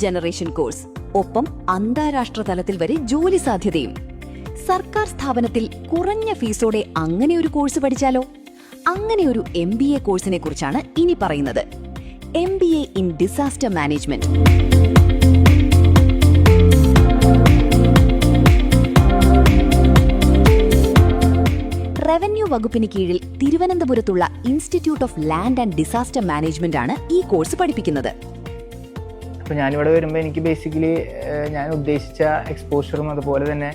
Generation course, ഒപ്പം അന്താരാഷ്ട്ര തലത്തിൽ വരെ ജോലി സാധ്യതയും. സർക്കാർ സ്ഥാപനത്തിൽ കുറഞ്ഞ ഫീസോടെ അങ്ങനെ ഒരു കോഴ്സ് പഠിച്ചാലോ? അങ്ങനെ ഒരു MBA കോഴ്സിനെ കുറിച്ചാണ് ഇനി പറയുന്നത്. MBA in disaster management. Revenue വകുപ്പിന് കീഴിൽ തിരുവനന്തപുരത്തുള്ള institute of land and disaster management ആണ് ഈ കോഴ്സ് പഠിപ്പിക്കുന്നത്. അപ്പോൾ ഞാനിവിടെ വരുമ്പോൾ എനിക്ക് ബേസിക്കലി ഞാൻ ഉദ്ദേശിച്ച എക്സ്പോഷറും അതുപോലെ തന്നെ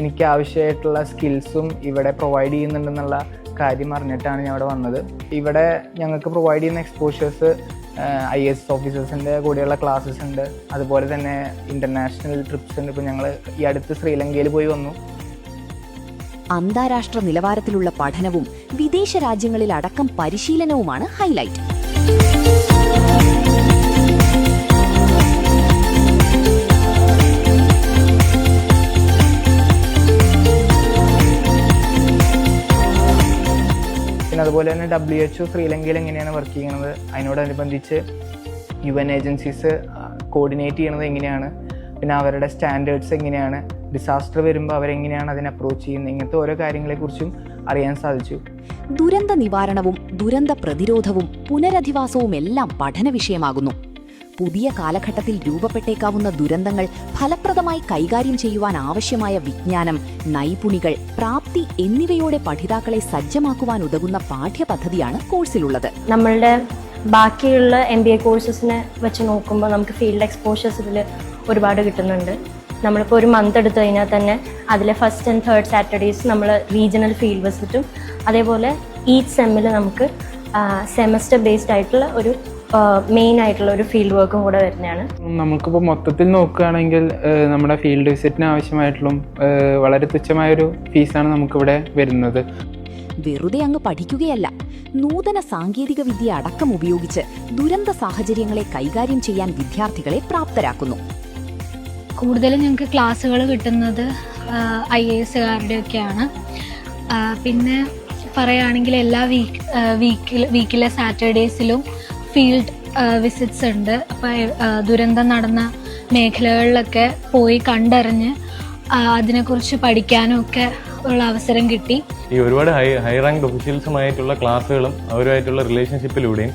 എനിക്ക് ആവശ്യമായിട്ടുള്ള സ്കിൽസും ഇവിടെ പ്രൊവൈഡ് ചെയ്യുന്നുണ്ടെന്നുള്ള കാര്യം അറിഞ്ഞിട്ടാണ് ഞാൻ ഇവിടെ വന്നത്. ഇവിടെ ഞങ്ങൾക്ക് പ്രൊവൈഡ് ചെയ്യുന്ന എക്സ്പോഷേഴ്സ് IAS ഓഫീസേഴ്സിൻ്റെ കൂടെയുള്ള ക്ലാസ്സസ് ഉണ്ട്, അതുപോലെ തന്നെ ഇൻ്റർനാഷണൽ ട്രിപ്സ് ഉണ്ട്. ഇപ്പോൾ ഞങ്ങൾ ഈ അടുത്ത് ശ്രീലങ്കയിൽ പോയി വന്നു. അന്താരാഷ്ട്ര നിലവാരത്തിലുള്ള പഠനവും വിദേശ രാജ്യങ്ങളിലടക്കം പരിശീലനവുമാണ് ഹൈലൈറ്റ്. പിന്നെ അതുപോലെ തന്നെ WHO ശ്രീലങ്കയിൽ എങ്ങനെയാണ് വർക്ക് ചെയ്യുന്നത്, അതിനോടനുബന്ധിച്ച് UN ഏജൻസീസ് കോർഡിനേറ്റ് ചെയ്യണത് എങ്ങനെയാണ്, പിന്നെ അവരുടെ സ്റ്റാൻഡേർഡ്സ് എങ്ങനെയാണ്, ഡിസാസ്റ്റർ വരുമ്പോൾ അവരെങ്ങനെയാണ് അതിനെ അപ്രോച്ച് ചെയ്യുന്നത്, ഇങ്ങനത്തെ ഓരോ കാര്യങ്ങളെക്കുറിച്ചും അറിയാൻ സാധിച്ചു. ദുരന്ത നിവാരണവും ദുരന്ത പ്രതിരോധവും പുനരധിവാസവും എല്ലാം പഠന വിഷയമാകുന്നു. പുതിയ കാലഘട്ടത്തിൽ രൂപപ്പെട്ടേക്കാവുന്ന ദുരന്തങ്ങൾ ഫലപ്രദമായി കൈകാര്യം ചെയ്യുവാൻ ആവശ്യമായ വിജ്ഞാനം, നൈപുണികൾ, പ്രാപ്തി എന്നിവയോടെ പഠിതാക്കളെ സജ്ജമാക്കുവാൻ ഉതകുന്ന പാഠ്യപദ്ധതിയാണ് കോഴ്സിലുള്ളത്. നമ്മളുടെ ബാക്കിയുള്ള MBA കോഴ്സസിനെ വെച്ച് നോക്കുമ്പോൾ നമുക്ക് ഫീൽഡ് എക്സ്പോഷേഴ്സ് ഇതിൽ ഒരുപാട് കിട്ടുന്നുണ്ട്. നമ്മളിപ്പോൾ ഒരു മന്ത് എടുത്തു കഴിഞ്ഞാൽ തന്നെ അതിലെ ഫസ്റ്റ് ആൻഡ് തേർഡ് സാറ്റർഡേയ്സ് നമ്മൾ റീജിയണൽ ഫീൽഡ് വിസിറ്റും, അതേപോലെ ഈച്ച് സെമ്മിൽ നമുക്ക് സെമസ്റ്റർ ബേസ്ഡ് ആയിട്ടുള്ള ഒരു മെയിൻ ആയിട്ടുള്ള ഒരു ഫീൽഡ് വർക്കും കൂടെ വരുന്നതാണ്. നമുക്കിപ്പോൾ മൊത്തത്തിൽ നോക്കുകയാണെങ്കിൽ നമ്മുടെ ഫീൽഡ് വിസിറ്റിന് ആവശ്യമായിട്ടുള്ള വളരെ തുച്ഛമായൊരു ഫീസാണ് നമുക്കിവിടെ വരുന്നത്. വെറുതെ അങ്ങ് പഠിക്കുകയല്ല, നൂതന സാങ്കേതിക വിദ്യ അടക്കം ഉപയോഗിച്ച് ദുരന്ത സാഹചര്യങ്ങളെ കൈകാര്യം ചെയ്യാൻ വിദ്യാർത്ഥികളെ പ്രാപ്തരാക്കുന്നു. കൂടുതലും ഞങ്ങൾക്ക് ക്ലാസ്സുകൾ കിട്ടുന്നത് IASകാരുടെയൊക്കെയാണ്. പിന്നെ പറയുകയാണെങ്കിൽ എല്ലാ വീക്കിലെ സാറ്റർഡേയ്സിലും ഫീൽഡ് വിസിറ്റ്സ് ഉണ്ട്. അപ്പോൾ ദുരന്തം നടന്ന മേഖലകളിലൊക്കെ പോയി കണ്ടറിഞ്ഞ് അതിനെക്കുറിച്ച് പഠിക്കാനും ഒക്കെ ഉള്ള അവസരം കിട്ടി. ഈ ഒരുപാട് ഹൈ റാങ്ക് ഒഫീഷ്യൽസുമായിട്ടുള്ള ക്ലാസ്സുകളും അവരുമായിട്ടുള്ള റിലേഷൻഷിപ്പിലൂടെയും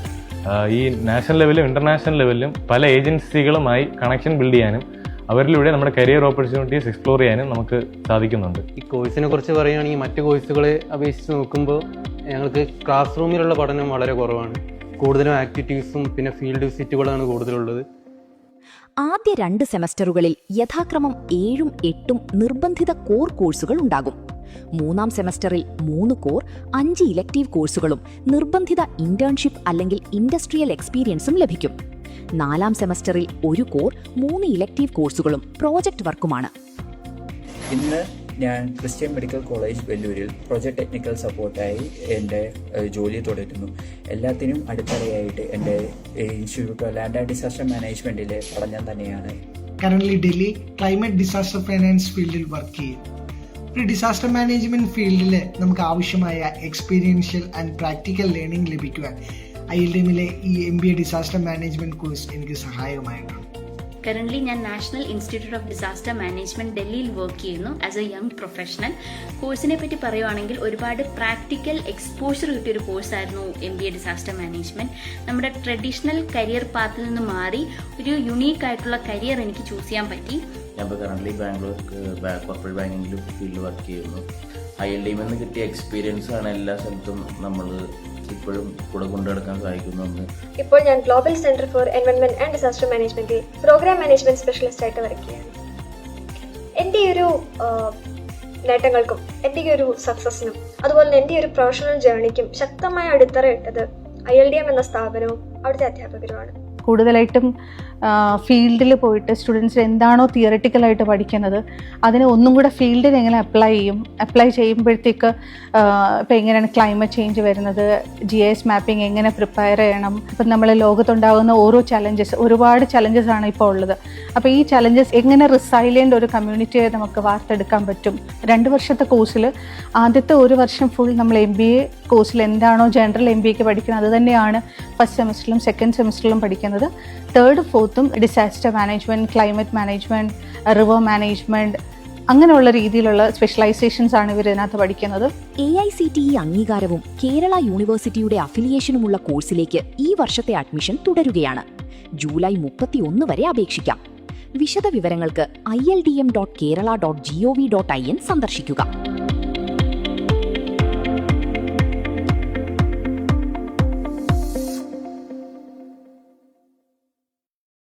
ഈ നാഷണൽ ലെവലും ഇന്റർനാഷണൽ ലെവലിലും പല ഏജൻസികളുമായി കണക്ഷൻ ബിൽഡ് ചെയ്യാനും അവരിലൂടെ നമ്മുടെ കരിയർ ഓപ്പർച്യൂണിറ്റീസ് എക്സ്പ്ലോർ ചെയ്യാനും നമുക്ക് സാധിക്കുന്നുണ്ട്. ഈ കോഴ്സിനെ കുറിച്ച് പറയുകയാണെങ്കിൽ മറ്റ് കോഴ്സുകളെ അപേക്ഷിച്ച് നോക്കുമ്പോൾ ഞങ്ങൾക്ക് ക്ലാസ് റൂമിലുള്ള പഠനം വളരെ കുറവാണ്. കൂടുതലും ആക്ടിവിറ്റീസും പിന്നെ ഫീൽഡ് വിസിറ്റുകളാണ് കൂടുതലുള്ളത്. ആദ്യ 2 സെമസ്റ്ററുകളിൽ യഥാക്രമം 7ഉം 8ഉം നിർബന്ധിത കോർ കോഴ്സുകൾ ഉണ്ടാകും. 3-ാം സെമസ്റ്ററിൽ 3 കോർ, 5 ഇലക്ടീവ് കോഴ്സുകളും നിർബന്ധിത ഇന്റേൺഷിപ്പ് അല്ലെങ്കിൽ ഇൻഡസ്ട്രിയൽ എക്സ്പീരിയൻസും ലഭിക്കും. 4-ാം സെമസ്റ്ററിൽ 1 കോർ, 3 ഇലക്ടീവ് കോഴ്സുകളും പ്രോജക്റ്റ് വർക്കുമാണ്. ഇന്ന് ഞാൻ ക്രിസ്ത്യൻ മെഡിക്കൽ കോളേജ് വെല്ലൂരിൽ പ്രൊജക്ട് ടെക്നിക്കൽ സപ്പോർട്ടായി എൻ്റെ ജോലി തുടരുന്നു. എല്ലാത്തിനും അടിത്തറയായിട്ട് എൻ്റെ institute of land and disaster മാനേജ്മെൻറ്റിലെ പഠനം തന്നെയാണ്. Current Delhi climate disaster finance ഫീൽഡിൽ വർക്ക് ചെയ്യും. ഒരു ഡിസാസ്റ്റർ മാനേജ്മെന്റ് ഫീൽഡിൽ നമുക്ക് ആവശ്യമായ എക്സ്പീരിയൻഷ്യൽ ആൻഡ് പ്രാക്ടിക്കൽ ലേണിംഗ് ലഭിക്കുവാൻ ILDMലെ ഈ MBA ഡിസാസ്റ്റർ മാനേജ്മെന്റ് കോഴ്സ് എനിക്ക് സഹായകമായിട്ടുണ്ട്. കറൻ്റ്ലി ഞാൻ national institute of disaster management ഡൽഹിയിൽ വർക്ക് ചെയ്യുന്നു ആസ് എ യങ് പ്രൊഫഷണൽ. കോഴ്സിനെ പറ്റി പറയുവാണെങ്കിൽ ഒരുപാട് പ്രാക്ടിക്കൽ എക്സ്പോഷർ കിട്ടിയൊരു കോഴ്സായിരുന്നു MBA ഡിസാസ്റ്റർ മാനേജ്മെന്റ്. നമ്മുടെ ട്രഡീഷണൽ കരിയർ പാത്തിൽ നിന്ന് മാറി ഒരു യുണീക്ക് ആയിട്ടുള്ള കരിയർ എനിക്ക് ചൂസ് ചെയ്യാൻ പറ്റി. ഞാൻ ഇപ്പോൾ കറൻ്റ്ലി ബാംഗ്ലൂർ കോർപ്പറേറ്റ് ബാങ്കിങ്ങിൽ ഫീൽഡിൽ വർക്ക് ചെയ്യുന്നു. ILDM കിട്ടിയ എക്സ്പീരിയൻസ് ആണ് എല്ലാ സ്ഥലത്തും നമ്മൾ ഇപ്പോഴും കൂടെ കൊണ്ടുനടക്കാൻ സഹായിക്കുന്നു. ഇപ്പോൾ ഞാൻ global centre for environment and disaster മാനേജ്മെന്റിൽ പ്രോഗ്രാം മാനേജ്മെന്റ് സ്പെഷ്യലിസ്റ്റ് ആയിട്ട് വർക്ക് ചെയ്യാണ്. എൻ്റെ ഒരു നേട്ടങ്ങൾക്കും എൻ്റെ ഒരു സക്സസിനും അതുപോലെ എൻ്റെ ഒരു പ്രൊഫഷണൽ ജേർണിക്കും ശക്തമായ അടിത്തറ ഇട്ടത് ILDM എന്ന സ്ഥാപനവും അവിടുത്തെ അധ്യാപകരുമാണ്. കൂടുതലായിട്ടും ഫീൽഡിൽ പോയിട്ട് സ്റ്റുഡൻസ് എന്താണോ തിയററ്റിക്കലായിട്ട് പഠിക്കുന്നത് അതിനെ ഒന്നും കൂടെ ഫീൽഡിൽ എങ്ങനെ അപ്ലൈ ചെയ്യുമ്പോഴത്തേക്ക് ഇപ്പോൾ എങ്ങനെയാണ് ക്ലൈമറ്റ് ചേഞ്ച് വരുന്നത്, GIS മാപ്പിംഗ് എങ്ങനെ പ്രിപ്പയർ ചെയ്യണം, ഇപ്പം നമ്മൾ ലോകത്തുണ്ടാകുന്ന ഓരോ ഒരുപാട് ചലഞ്ചസ് ആണ് ഇപ്പോൾ ഉള്ളത്. അപ്പോൾ ഈ ചലഞ്ചസ് എങ്ങനെ റിസൈലിയൻ്റ് ഒരു കമ്മ്യൂണിറ്റിയെ നമുക്ക് വാർത്തെടുക്കാൻ പറ്റും. 2 വർഷത്തെ കോഴ്സിൽ ആദ്യത്തെ 1 വർഷം ഫുൾ നമ്മൾ MBA കോഴ്സിൽ എന്താണോ ജനറൽ MBAക്ക് പഠിക്കുന്നത് അത് തന്നെയാണ് ഫസ്റ്റ് സെമസ്റ്ററിലും സെക്കൻഡ് സെമസ്റ്ററിലും പഠിക്കുന്നത്. പഠിക്കുന്നത്. 3rd 4th disaster management, climate management, river management, അങ്ങനെയുള്ള രീതിയിലുള്ള സ്പെഷ്യലൈസേഷൻസ് ആണ് ഇവർ ഇതിനകത്ത് പഠിക്കുന്നത്. AICTE അംഗീകാരവും കേരള യൂണിവേഴ്സിറ്റിയുടെ അഫിലിയേഷനുമുള്ള കോഴ്സിലേക്ക് ഈ വർഷത്തെ അഡ്മിഷൻ തുടരുകയാണ്. ജൂലൈ 31 വരെ അപേക്ഷിക്കാം. വിശദ വിവരങ്ങൾക്ക് ILDM.kerala.gov.in സന്ദർശിക്കുക.